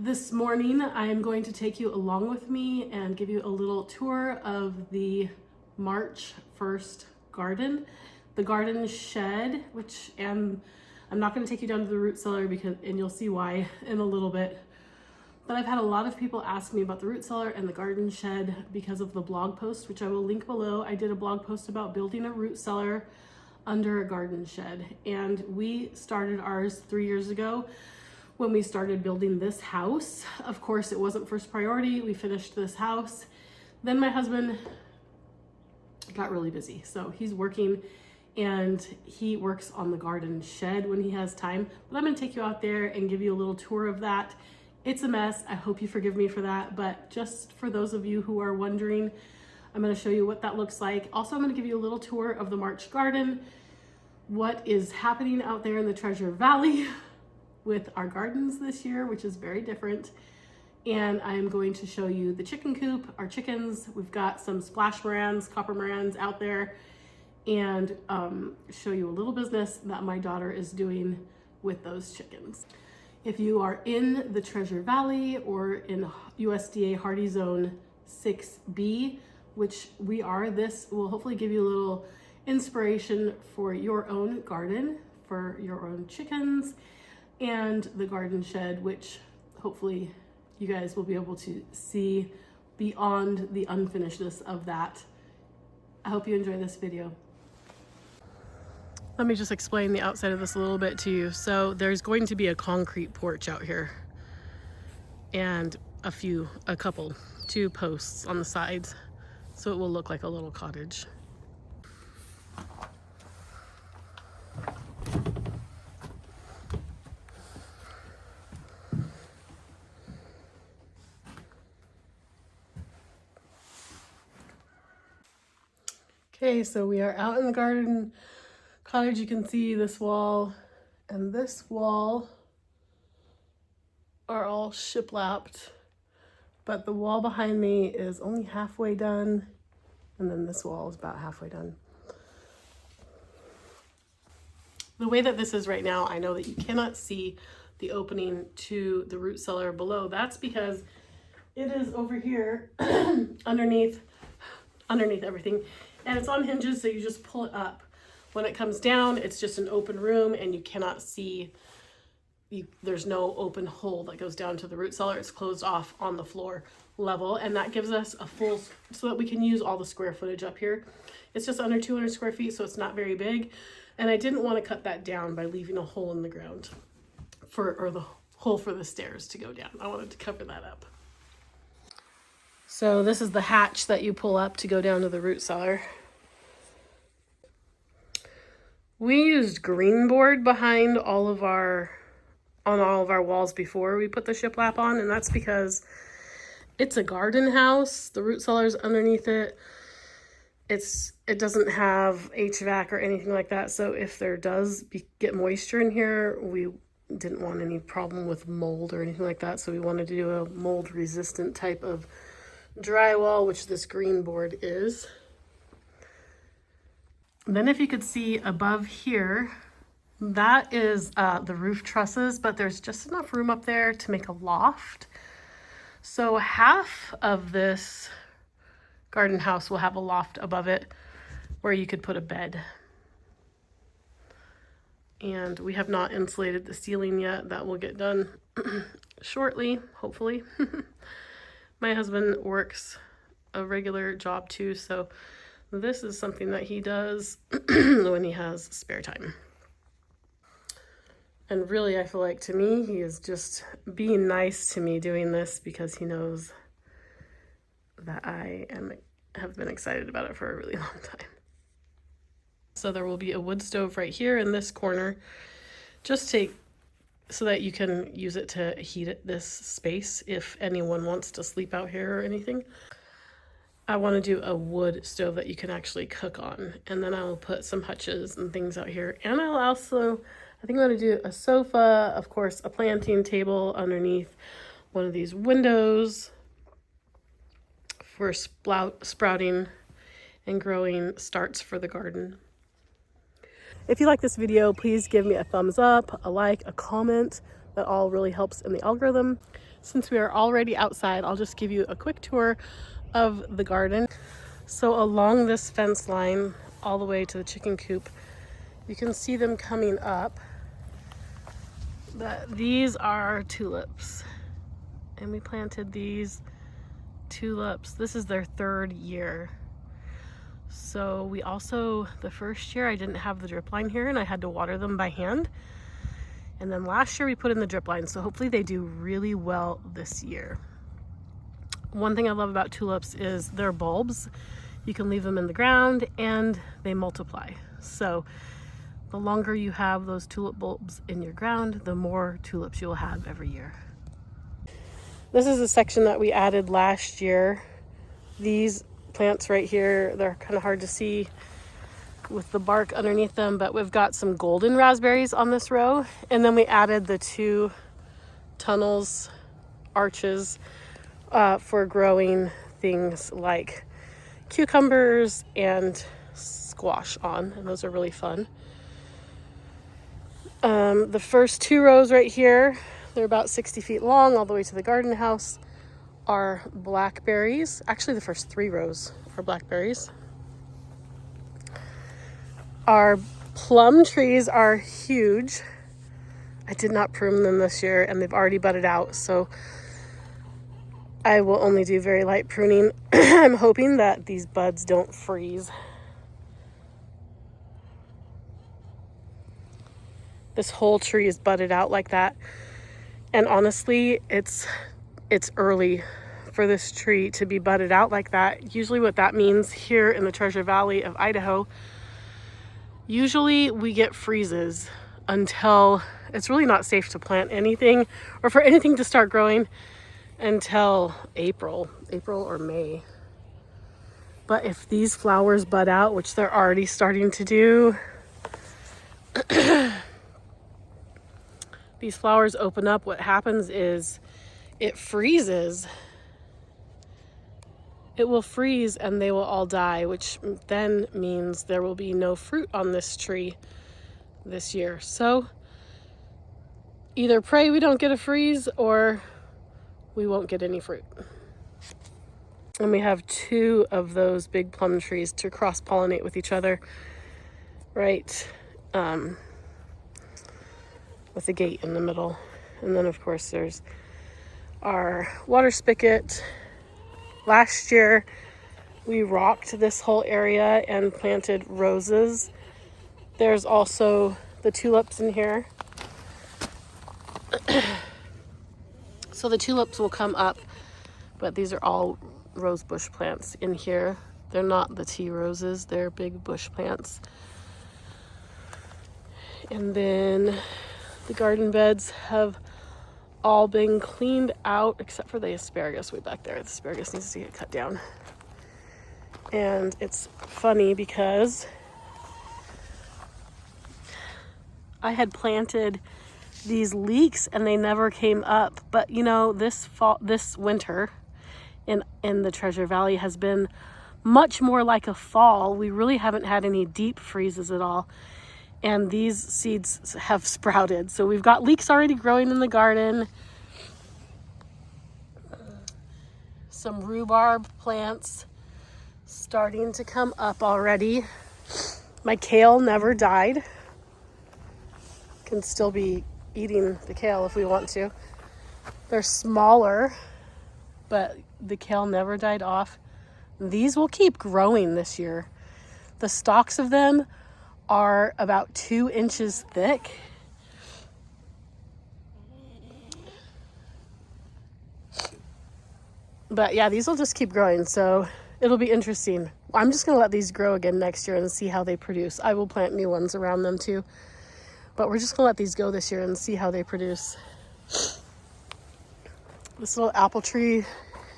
This morning, I am going to take you along with me and give you a little tour of the March 1st garden, the garden shed, and I'm not going to take you down to the root cellar and you'll see why in a little bit. But I've had a lot of people ask me about the root cellar and the garden shed because of the blog post, which I will link below. I did a blog post about building a root cellar under a garden shed, and we started ours 3 years ago when we started building this house. Of course, it wasn't first priority. We finished this house. Then my husband got really busy. So he's working and he works on the garden shed when he has time. But I'm gonna take you out there and give you a little tour of that. It's a mess. I hope you forgive me for that. But just for those of you who are wondering, I'm gonna show you what that looks like. Also, I'm gonna give you a little tour of the March garden, what is happening out there in the Treasure Valley with our gardens this year, which is very different. And I'm going to show you the chicken coop, our chickens. We've got some splash marans, copper marans out there, and show you a little business that my daughter is doing with those chickens. If you are in the Treasure Valley or in USDA Hardy Zone 6B, which we are, this will hopefully give you a little inspiration for your own garden, for your own chickens, and the garden shed, which hopefully you guys will be able to see beyond the unfinishedness of that. I hope you enjoy this video. Let me just explain the outside of this a little bit to you. So there's going to be a concrete porch out here and two posts on the sides. So it will look like a little cottage. Okay, so we are out in the garden cottage. You can see this wall and this wall are all shiplapped, but the wall behind me is only halfway done, and then this wall is about halfway done. The way that this is right now, I know that you cannot see the opening to the root cellar below. That's because it is over here underneath everything. And it's on hinges, so you just pull it up. When it comes down, it's just an open room and you cannot see, there's no open hole that goes down to the root cellar. It's closed off on the floor level, and that gives us a full, so that we can use all the square footage up here. It's just under 200 square feet, so it's not very big. And I didn't want to cut that down by leaving a hole in the ground or the hole for the stairs to go down. I wanted to cover that up. So this is the hatch that you pull up to go down to the root cellar. We used green board behind on all of our walls before we put the shiplap on, and that's because it's a garden house. The root cellar's underneath it. It doesn't have HVAC or anything like that, so if there does get moisture in here, we didn't want any problem with mold or anything like that, so we wanted to do a mold resistant type of drywall, which this green board is. Then if you could see above here, that is the roof trusses, but there's just enough room up there to make a loft. So half of this garden house will have a loft above it where you could put a bed. And we have not insulated the ceiling yet. That will get done shortly, hopefully. My husband works a regular job too, so this is something that he does when he has spare time. And really, I feel like, to me, he is just being nice to me doing this because he knows that I have been excited about it for a really long time. So there will be a wood stove right here in this corner, so that you can use it to heat this space if anyone wants to sleep out here or anything. I want to do a wood stove that you can actually cook on, and then I'll put some hutches and things out here. And I'll also, I think I'm going to do a sofa, of course, a planting table underneath one of these windows for sprouting and growing starts for the garden. If you like this video, please give me a thumbs up, a like, a comment. That all really helps in the algorithm. Since we are already outside, I'll just give you a quick tour of the garden. So along this fence line, all the way to the chicken coop, you can see them coming up. These are tulips. And we planted these tulips. This is their 3rd year. So we also, the first year I didn't have the drip line here and I had to water them by hand. And then last year we put in the drip line, so hopefully they do really well this year. One thing I love about tulips is their bulbs. You can leave them in the ground and they multiply. So the longer you have those tulip bulbs in your ground, the more tulips you'll have every year. This is a section that we added last year. These plants right here, they're kind of hard to see with the bark underneath them, but we've got some golden raspberries on this row. And then we added the 2 tunnels, arches, for growing things like cucumbers and squash on, and those are really fun. The first 2 rows right here, they're about 60 feet long all the way to the garden house, are blackberries. Actually, the first 3 rows are blackberries. Our plum trees are huge. I did not prune them this year and they've already budded out, so I will only do very light pruning. I'm hoping that these buds don't freeze. This whole tree is budded out like that. And honestly, it's early for this tree to be budded out like that. Usually what that means here in the Treasure Valley of Idaho, usually we get freezes until it's really not safe to plant anything or for anything to start growing until April or May. But if these flowers bud out, which they're already starting to do, these flowers open up, what happens is it freezes. It will freeze and they will all die, which then means there will be no fruit on this tree this year. So either pray we don't get a freeze or we won't get any fruit. And we have 2 of those big plum trees to cross-pollinate with each other, right, with a gate in the middle. And then of course there's our water spigot. Last year we rocked this whole area and planted roses. There's also the tulips in here. So the tulips will come up, but these are all rose bush plants in here. They're not the tea roses, they're big bush plants. And then the garden beds have all been cleaned out except for the asparagus way back there. The asparagus needs to get cut down. And it's funny because I had planted these leeks and they never came up, but you know, this winter in the Treasure Valley has been much more like a fall. We really haven't had any deep freezes at all, and these seeds have sprouted. So we've got leeks already growing in the garden, some rhubarb plants starting to come up already. My kale never died. Can still be eating the kale if we want to. They're smaller, but the kale never died off. These will keep growing this year. The stalks of them are about 2 inches thick. But yeah, these will just keep growing, so it'll be interesting. I'm just gonna let these grow again next year and see how they produce. I will plant new ones around them too, but we're just gonna let these go this year and see how they produce. This little apple tree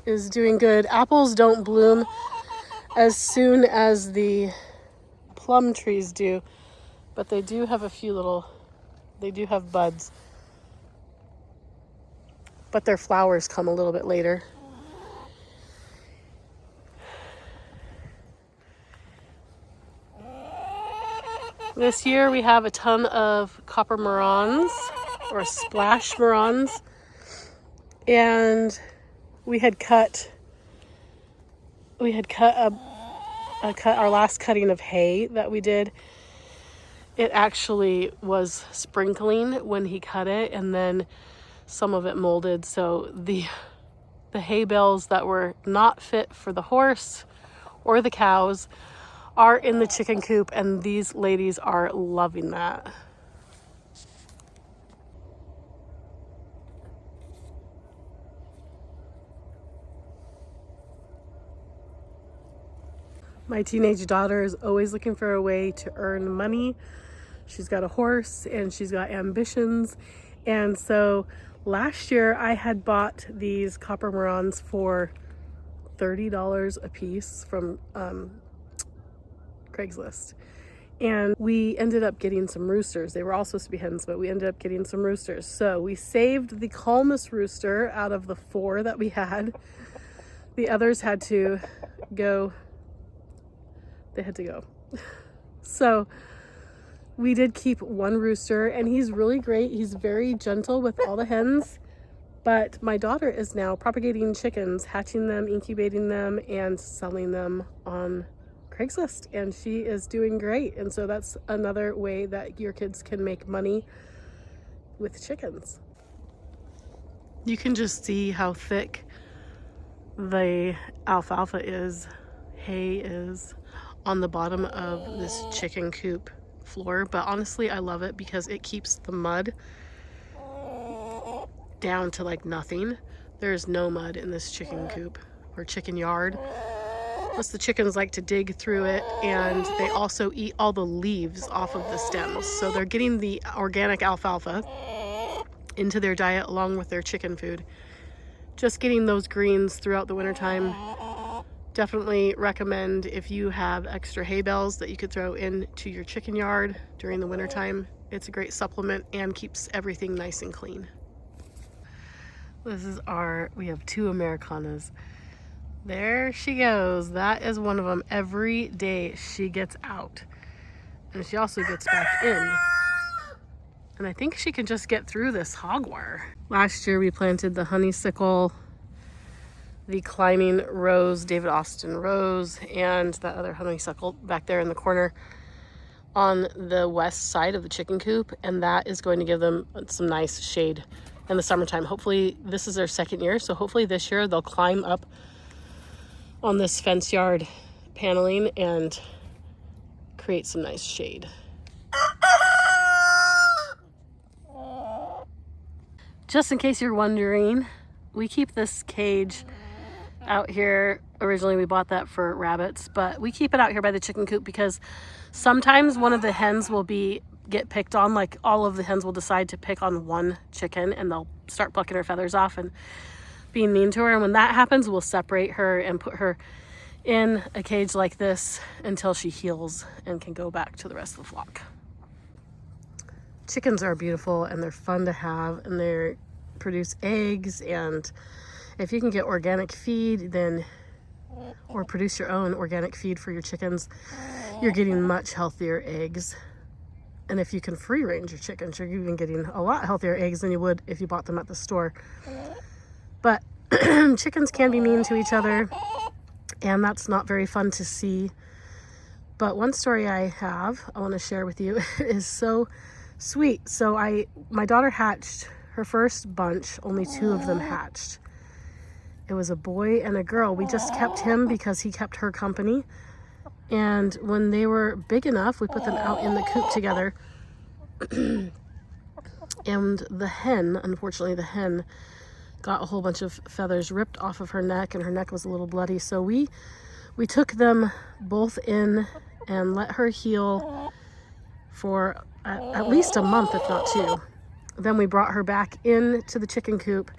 is doing good. Apples don't bloom as soon as the plum trees do, but they do have they do have buds, but their flowers come a little bit later. This year we have a ton of Copper Marans or Splash Marans And we had cut our last cutting of hay that we did. It actually was sprinkling when he cut it, and then some of it molded. So the hay bales that were not fit for the horse or the cows are in the chicken coop, and these ladies are loving that. My teenage daughter is always looking for a way to earn money. She's got a horse and she's got ambitions. And so last year I had bought these Copper Marans for $30 a piece from Craigslist. And we ended up getting some roosters. They were all supposed to be hens, but we ended up getting some roosters. So we saved the calmest rooster out of the 4 that we had. The others had to go. They had to go. So we did keep one rooster, and he's really great. He's very gentle with all the hens. But my daughter is now propagating chickens, hatching them, incubating them, and selling them on Craigslist, and she is doing great. And so that's another way that your kids can make money with chickens. You can just see how thick the alfalfa is, hay is, on the bottom of this chicken coop floor. But honestly, I love it because it keeps the mud down to like nothing. There's no mud in this chicken coop or chicken yard. Plus the chickens like to dig through it, and they also eat all the leaves off of the stems. So they're getting the organic alfalfa into their diet along with their chicken food. Just getting those greens throughout the wintertime. Definitely recommend if you have extra hay bales that you could throw into your chicken yard during the wintertime. It's a great supplement and keeps everything nice and clean. We have 2 Ameraucanas. There she goes. That is one of them. Every day she gets out. And she also gets back in. And I think she can just get through this hog wire. Last year we planted the honeysuckle, the climbing rose, David Austin rose, and that other honeysuckle back there in the corner on the west side of the chicken coop. And that is going to give them some nice shade in the summertime. Hopefully, this is their 2nd year, so hopefully this year they'll climb up on this fence yard paneling and create some nice shade. Just in case you're wondering, we keep this cage out here. Originally we bought that for rabbits, but we keep it out here by the chicken coop because sometimes one of the hens will get picked on. Like all of the hens will decide to pick on one chicken and they'll start plucking her feathers off and being mean to her. And when that happens, we'll separate her and put her in a cage like this until she heals and can go back to the rest of the flock. Chickens are beautiful and they're fun to have, and they produce eggs, and if you can get organic feed or produce your own organic feed for your chickens, you're getting much healthier eggs. And if you can free range your chickens, you're even getting a lot healthier eggs than you would if you bought them at the store. But chickens can be mean to each other, and that's not very fun to see. But one story I want to share with you is so sweet. So my daughter hatched her first bunch, only 2 of them hatched. It was a boy and a girl. We just kept him because he kept her company. And when they were big enough, we put them out in the coop together. And unfortunately the hen got a whole bunch of feathers ripped off of her neck, and her neck was a little bloody. So we took them both in and let her heal for at least a month, if not 2. Then we brought her back into the chicken coop.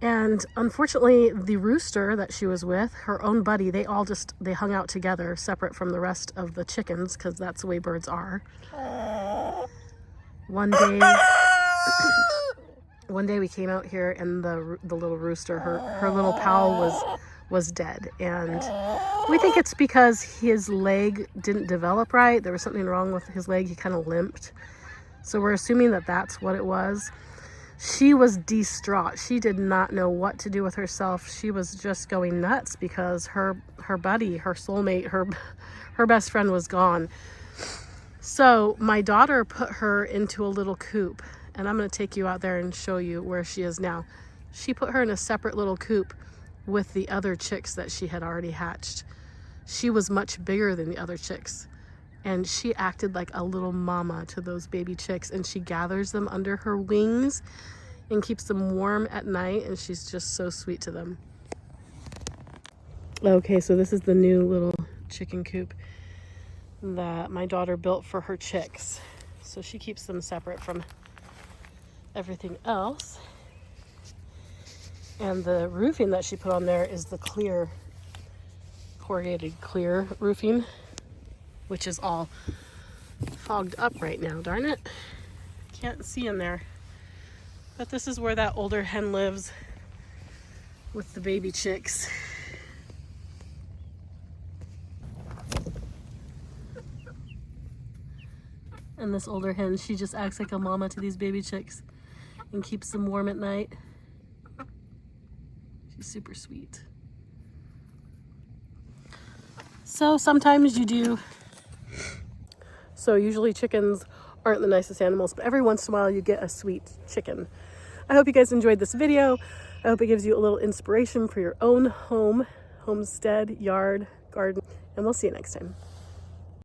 And unfortunately, the rooster that she was with, her own buddy, they hung out together, separate from the rest of the chickens, because that's the way birds are. One day we came out here, and the little rooster, her little pal was dead. And we think it's because his leg didn't develop right. There was something wrong with his leg. He kind of limped. So we're assuming that that's what it was. She was distraught. She did not know what to do with herself. She was just going nuts because her buddy, her soulmate, her best friend was gone. So my daughter put her into a little coop, and I'm going to take you out there and show you where she is now. She put her in a separate little coop with the other chicks that she had already hatched. She was much bigger than the other chicks, and she acted like a little mama to those baby chicks, and she gathers them under her wings and keeps them warm at night, and she's just so sweet to them. Okay, so this is the new little chicken coop that my daughter built for her chicks. So she keeps them separate from everything else. And the roofing that she put on there is the clear, corrugated clear roofing, which is all fogged up right now, darn it. Can't see in there. But this is where that older hen lives with the baby chicks. And this older hen, she just acts like a mama to these baby chicks and keeps them warm at night. She's super sweet. So sometimes you do. So usually chickens aren't the nicest animals, but every once in a while you get a sweet chicken. I hope you guys enjoyed this video. I hope it gives you a little inspiration for your own home, homestead, yard, garden, and we'll see you next time.